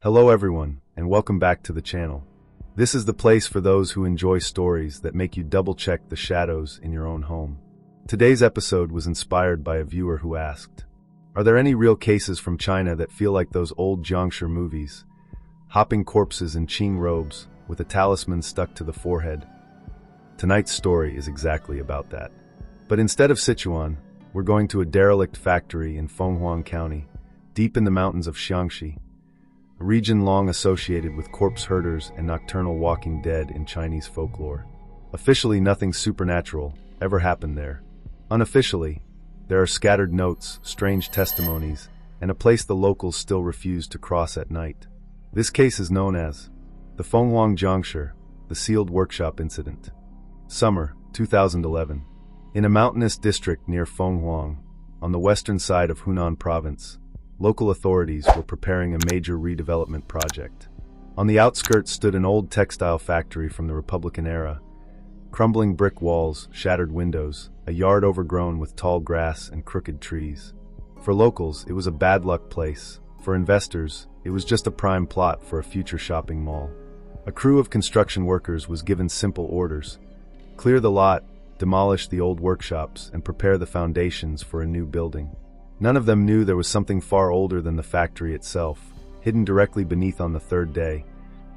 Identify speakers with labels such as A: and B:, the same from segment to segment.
A: Hello everyone, and welcome back to the channel. This is the place for those who enjoy stories that make you double-check the shadows in your own home. Today's episode was inspired by a viewer who asked, are there any real cases from China that feel like those old Jiangshi movies? Hopping corpses in Qing robes, with a talisman stuck to the forehead. Tonight's story is exactly about that. But instead of Sichuan, we're going to a derelict factory in Fenghuang County, deep in the mountains of Xiangxi, a region long associated with corpse herders and nocturnal walking dead in Chinese folklore. Officially, nothing supernatural ever happened there. Unofficially, there are scattered notes, strange testimonies, and a place the locals still refuse to cross at night. This case is known as the Fenghuang Jiangshi, the sealed workshop incident. Summer 2011. In a mountainous district near Fenghuang, on the western side of Hunan province, local authorities were preparing a major redevelopment project. On the outskirts stood an old textile factory from the Republican era. Crumbling brick walls, shattered windows, a yard overgrown with tall grass and crooked trees. For locals, it was a bad luck place. For investors, it was just a prime plot for a future shopping mall. A crew of construction workers was given simple orders: clear the lot, demolish the old workshops, and prepare the foundations for a new building. None of them knew there was something far older than the factory itself. Hidden directly beneath on the third day,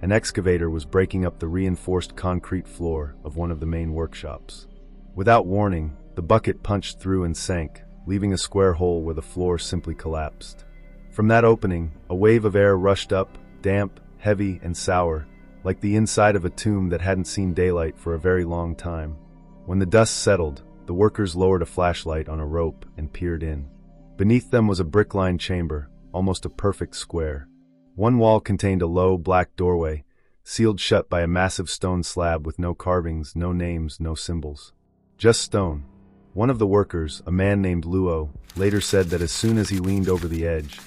A: an excavator was breaking up the reinforced concrete floor of one of the main workshops. Without warning, the bucket punched through and sank, leaving a square hole where the floor simply collapsed. From that opening, a wave of air rushed up, damp, heavy, and sour, like the inside of a tomb that hadn't seen daylight for a very long time. When the dust settled, the workers lowered a flashlight on a rope and peered in. Beneath them was a brick-lined chamber, almost a perfect square. One wall contained a low, black doorway, sealed shut by a massive stone slab with no carvings, no names, no symbols. Just stone. One of the workers, a man named Luo, later said that as soon as he leaned over the edge,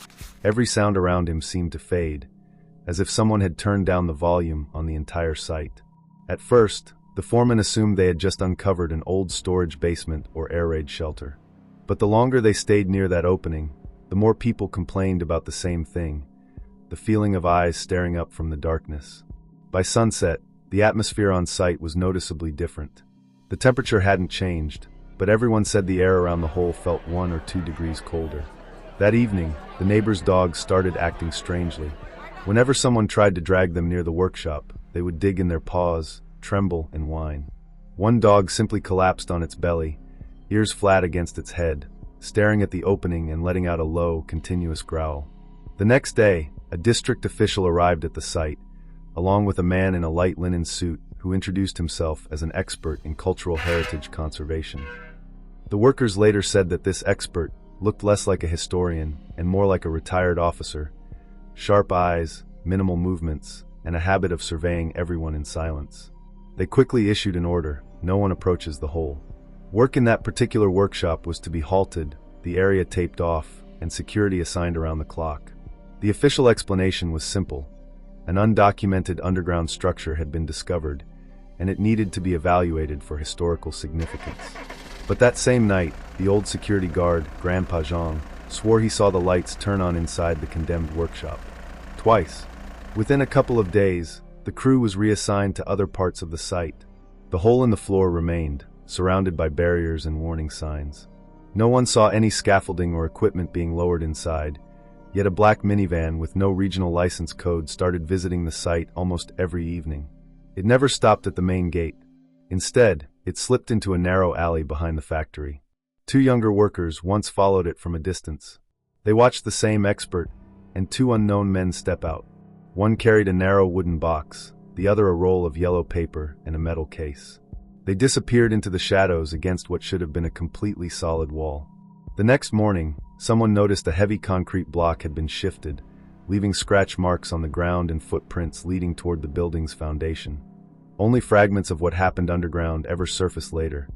A: every sound around him seemed to fade, as if someone had turned down the volume on the entire site. At first, the foreman assumed they had just uncovered an old storage basement or air raid shelter. But the longer they stayed near that opening, the more people complained about the same thing, the feeling of eyes staring up from the darkness. By sunset, the atmosphere on site was noticeably different. The temperature hadn't changed, but everyone said the air around the hole felt 1 or 2 degrees colder. That evening, the neighbors' dogs started acting strangely. Whenever someone tried to drag them near the workshop, they would dig in their paws, tremble, and whine. One dog simply collapsed on its belly, ears flat against its head, staring at the opening and letting out a low, continuous growl. The next day, a district official arrived at the site, along with a man in a light linen suit who introduced himself as an expert in cultural heritage conservation. The workers later said that this expert looked less like a historian and more like a retired officer. Sharp eyes, minimal movements, and a habit of surveying everyone in silence. They quickly issued an order: no one approaches the hole. Work in that particular workshop was to be halted, the area taped off, and security assigned around the clock. The official explanation was simple. An undocumented underground structure had been discovered, and it needed to be evaluated for historical significance. But that same night, the old security guard, Grandpa Zhang, swore he saw the lights turn on inside the condemned workshop. Twice. Within a couple of days, the crew was reassigned to other parts of the site. The hole in the floor remained, surrounded by barriers and warning signs. No one saw any scaffolding or equipment being lowered inside, yet a black minivan with no regional license code started visiting the site almost every evening. It never stopped at the main gate. Instead, it slipped into a narrow alley behind the factory. 2 younger workers once followed it from a distance. They watched the same expert and 2 unknown men step out. One carried a narrow wooden box, the other a roll of yellow paper and a metal case. They disappeared into the shadows against what should have been a completely solid wall. The next morning, someone noticed a heavy concrete block had been shifted, leaving scratch marks on the ground and footprints leading toward the building's foundation. Only fragments of what happened underground ever surfaced later,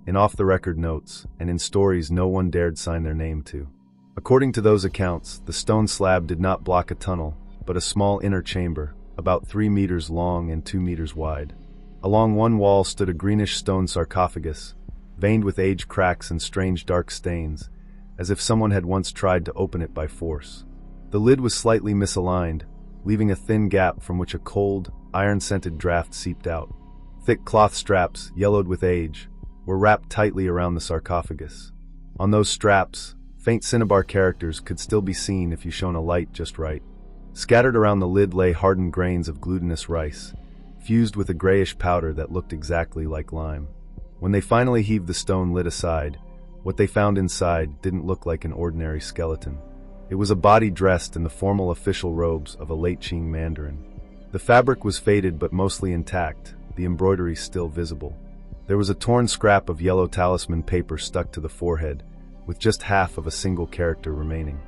A: in off-the-record notes and in stories no one dared sign their name to. According to those accounts, the stone slab did not block a tunnel, but a small inner chamber, about 3 meters long and 2 meters wide. Along one wall stood a greenish stone sarcophagus, veined with age cracks and strange dark stains, as if someone had once tried to open it by force. The lid was slightly misaligned, leaving a thin gap from which a cold, iron-scented draft seeped out. Thick cloth straps, yellowed with age, were wrapped tightly around the sarcophagus. On those straps, faint cinnabar characters could still be seen if you shone a light just right. Scattered around the lid lay hardened grains of glutinous rice, fused with a grayish powder that looked exactly like lime. When they finally heaved the stone lid aside, what they found inside didn't look like an ordinary skeleton. It was a body dressed in the formal official robes of a late Qing mandarin. The fabric was faded but mostly intact, the embroidery still visible. There was a torn scrap of yellow talisman paper stuck to the forehead, with just half of a single character remaining.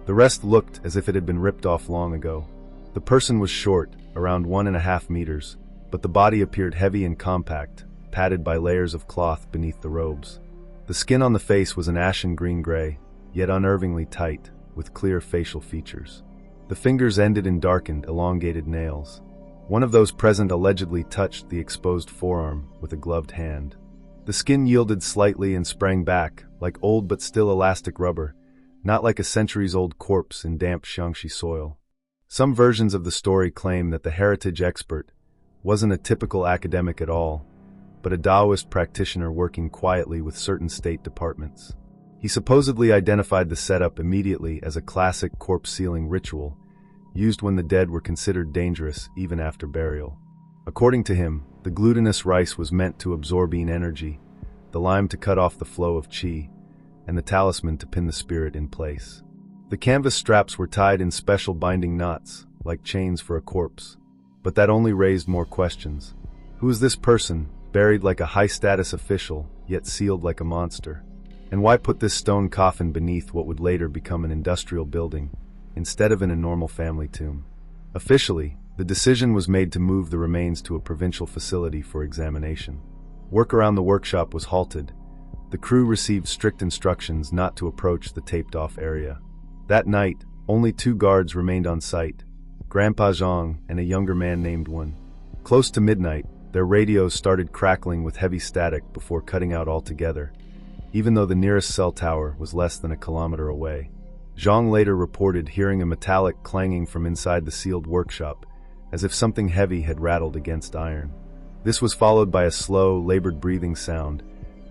A: The rest looked as if it had been ripped off long ago. The person was short, around 1.5 meters, but the body appeared heavy and compact, padded by layers of cloth beneath the robes. The skin on the face was an ashen green-gray, yet unnervingly tight, with clear facial features. The fingers ended in darkened, elongated nails. One of those present allegedly touched the exposed forearm with a gloved hand. The skin yielded slightly and sprang back, like old but still elastic rubber, not like a centuries-old corpse in damp Xiangxi soil. Some versions of the story claim that the heritage expert wasn't a typical academic at all, but a Taoist practitioner working quietly with certain state departments. He supposedly identified the setup immediately as a classic corpse-sealing ritual, used when the dead were considered dangerous even after burial. According to him, the glutinous rice was meant to absorb energy, the lime to cut off the flow of qi, and the talisman to pin the spirit in place. The canvas straps were tied in special binding knots, like chains for a corpse. But that only raised more questions. Who is this person, buried like a high-status official, yet sealed like a monster? And why put this stone coffin beneath what would later become an industrial building, instead of in a normal family tomb? Officially, the decision was made to move the remains to a provincial facility for examination. Work around the workshop was halted. The crew received strict instructions not to approach the taped-off area. That night, only 2 guards remained on site, Grandpa Zhang and a younger man named Wen. Close to midnight, their radios started crackling with heavy static before cutting out altogether, even though the nearest cell tower was less than a kilometer away. Zhang later reported hearing a metallic clanging from inside the sealed workshop, as if something heavy had rattled against iron. This was followed by a slow, labored breathing sound,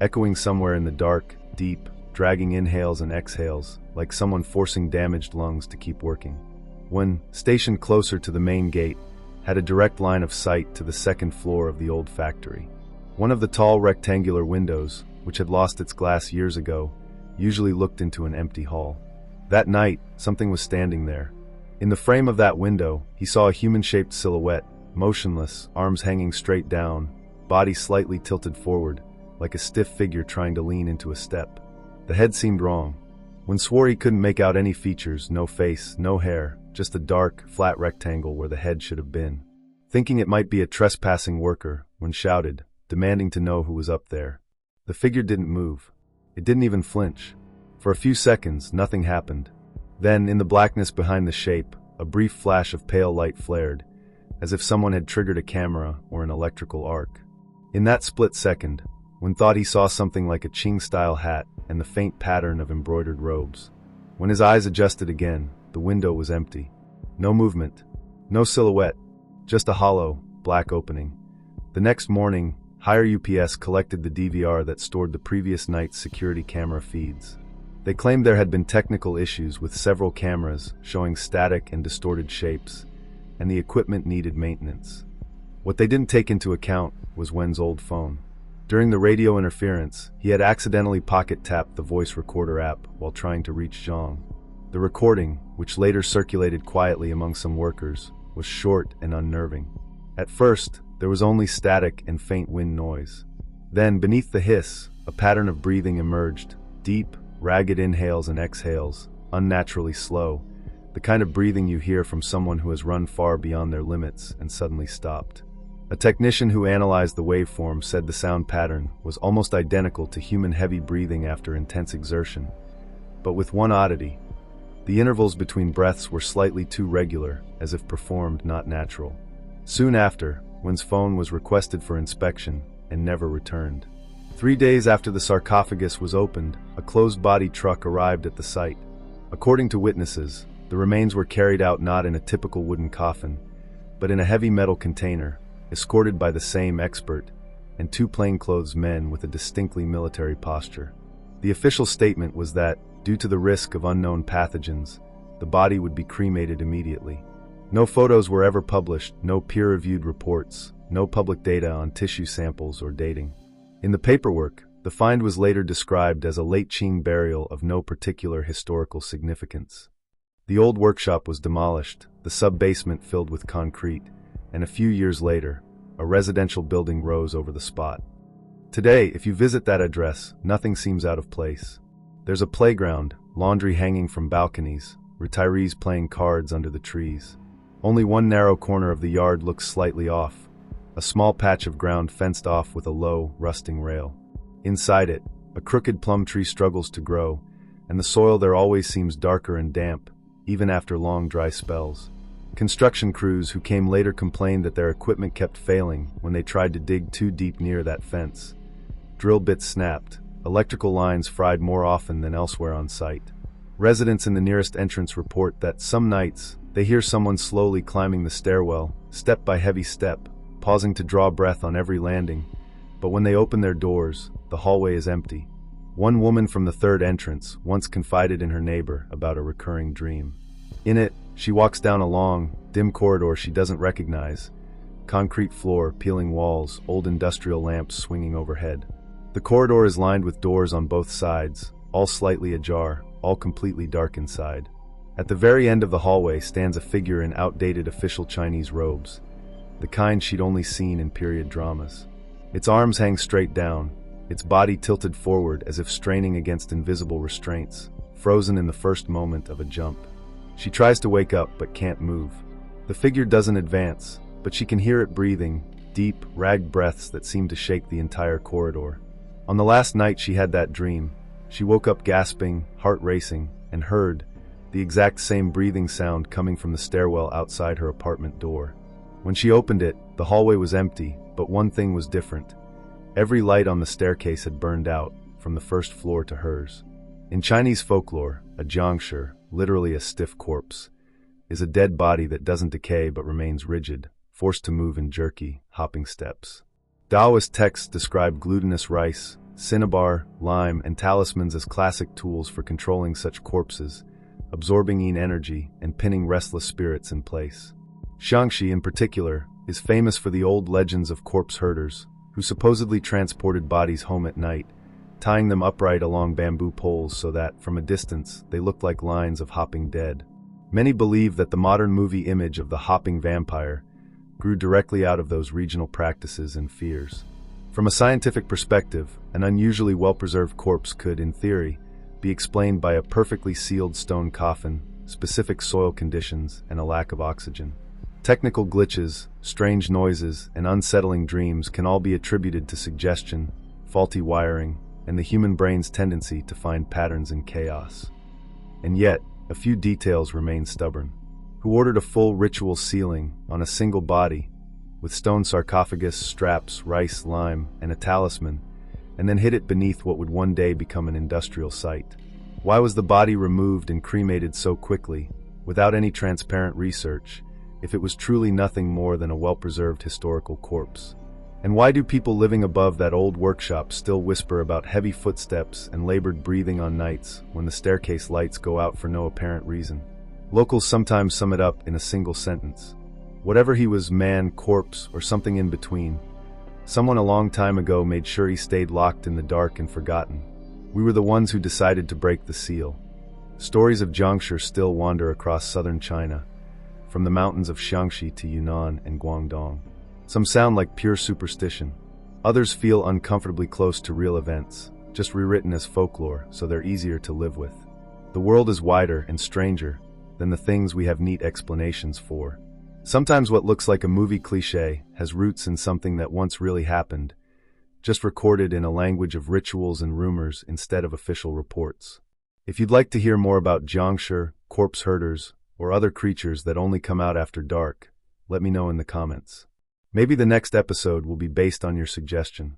A: echoing somewhere in the dark, deep, dragging inhales and exhales, like someone forcing damaged lungs to keep working. When, stationed closer to the main gate, had a direct line of sight to the second floor of the old factory. One of the tall rectangular windows, which had lost its glass years ago, usually looked into an empty hall. That night, something was standing there. In the frame of that window, he saw a human-shaped silhouette, motionless, arms hanging straight down, body slightly tilted forward, like a stiff figure trying to lean into a step. The head seemed wrong. Wen swore he couldn't make out any features, no face, no hair, just a dark, flat rectangle where the head should have been. Thinking it might be a trespassing worker, Wen shouted, demanding to know who was up there. The figure didn't move. It didn't even flinch. For a few seconds, nothing happened. Then, in the blackness behind the shape, a brief flash of pale light flared, as if someone had triggered a camera or an electrical arc. In that split second, Wen thought he saw something like a Qing-style hat and the faint pattern of embroidered robes. When his eyes adjusted again, the window was empty. No movement, no silhouette, just a hollow, black opening. The next morning, Higher UPS collected the DVR that stored the previous night's security camera feeds. They claimed there had been technical issues with several cameras showing static and distorted shapes, and the equipment needed maintenance. What they didn't take into account was Wen's old phone. During the radio interference, he had accidentally pocket-tapped the voice recorder app while trying to reach Zhang. The recording, which later circulated quietly among some workers, was short and unnerving. At first, there was only static and faint wind noise. Then, beneath the hiss, a pattern of breathing emerged, deep, ragged inhales and exhales, unnaturally slow, the kind of breathing you hear from someone who has run far beyond their limits and suddenly stopped. A technician who analyzed the waveform said the sound pattern was almost identical to human heavy breathing after intense exertion, but with one oddity. The intervals between breaths were slightly too regular, as if performed not natural. Soon after, Wen's phone was requested for inspection and never returned. 3 days after the sarcophagus was opened, a closed-body truck arrived at the site. According to witnesses, The remains were carried out not in a typical wooden coffin, but in a heavy metal container, escorted by the same expert and two plainclothes men with a distinctly military posture. The official statement was that, due to the risk of unknown pathogens, the body would be cremated immediately. No photos were ever published, no peer-reviewed reports, no public data on tissue samples or dating. In the paperwork, the find was later described as a late Qing burial of no particular historical significance. The old workshop was demolished, the sub-basement filled with concrete, and a few years later, a residential building rose over the spot. Today, if you visit that address, nothing seems out of place. There's a playground, laundry hanging from balconies, retirees playing cards under the trees. Only one narrow corner of the yard looks slightly off, a small patch of ground fenced off with a low, rusting rail. Inside it, a crooked plum tree struggles to grow, and the soil there always seems darker and damp, even after long dry spells. Construction crews who came later complained that their equipment kept failing when they tried to dig too deep near that fence. Drill bits snapped, electrical lines fried more often than elsewhere on site. Residents in the nearest entrance report that some nights they hear someone slowly climbing the stairwell, step by heavy step, pausing to draw breath on every landing, but when they open their doors, the hallway is empty. One woman from the third entrance once confided in her neighbor about a recurring dream. In it, she walks down a long, dim corridor she doesn't recognize. Concrete floor, peeling walls, old industrial lamps swinging overhead. The corridor is lined with doors on both sides, all slightly ajar, all completely dark inside. At the very end of the hallway stands a figure in outdated official Chinese robes, the kind she'd only seen in period dramas. Its arms hang straight down, its body tilted forward as if straining against invisible restraints, frozen in the first moment of a jump. She tries to wake up but can't move. The figure doesn't advance, but she can hear it breathing, deep, ragged breaths that seem to shake the entire corridor. On the last night she had that dream, she woke up gasping, heart racing, and heard the exact same breathing sound coming from the stairwell outside her apartment door. When she opened it, the hallway was empty, but one thing was different. Every light on the staircase had burned out, from the first floor to hers. In Chinese folklore, a Jiangshi, literally a stiff corpse, is a dead body that doesn't decay but remains rigid, forced to move in jerky, hopping steps. Taoist texts describe glutinous rice, cinnabar, lime, and talismans as classic tools for controlling such corpses, absorbing yin energy and pinning restless spirits in place. Xiangxi, in particular, is famous for the old legends of corpse herders, who supposedly transported bodies home at night, tying them upright along bamboo poles so that, from a distance, they looked like lines of hopping dead. Many believe that the modern movie image of the hopping vampire grew directly out of those regional practices and fears. From a scientific perspective, an unusually well-preserved corpse could, in theory, be explained by a perfectly sealed stone coffin, specific soil conditions, and a lack of oxygen. Technical glitches, strange noises, and unsettling dreams can all be attributed to suggestion, faulty wiring, and the human brain's tendency to find patterns in chaos. And yet, a few details remain stubborn. Who ordered a full ritual sealing on a single body, with stone sarcophagus, straps, rice, lime, and a talisman, and then hid it beneath what would one day become an industrial site? Why was the body removed and cremated so quickly, without any transparent research, if it was truly nothing more than a well-preserved historical corpse? And why do people living above that old workshop still whisper about heavy footsteps and labored breathing on nights when the staircase lights go out for no apparent reason? Locals sometimes sum it up in a single sentence. Whatever he was, man, corpse, or something in between, someone a long time ago made sure he stayed locked in the dark and forgotten. We were the ones who decided to break the seal. Stories of Jiangshi still wander across southern China, from the mountains of Xiangxi to Yunnan and Guangdong. Some sound like pure superstition. Others feel uncomfortably close to real events, just rewritten as folklore so they're easier to live with. The world is wider and stranger than the things we have neat explanations for. Sometimes what looks like a movie cliché has roots in something that once really happened, just recorded in a language of rituals and rumors instead of official reports. If you'd like to hear more about Jiangshi, corpse herders, or other creatures that only come out after dark, let me know in the comments. Maybe the next episode will be based on your suggestion.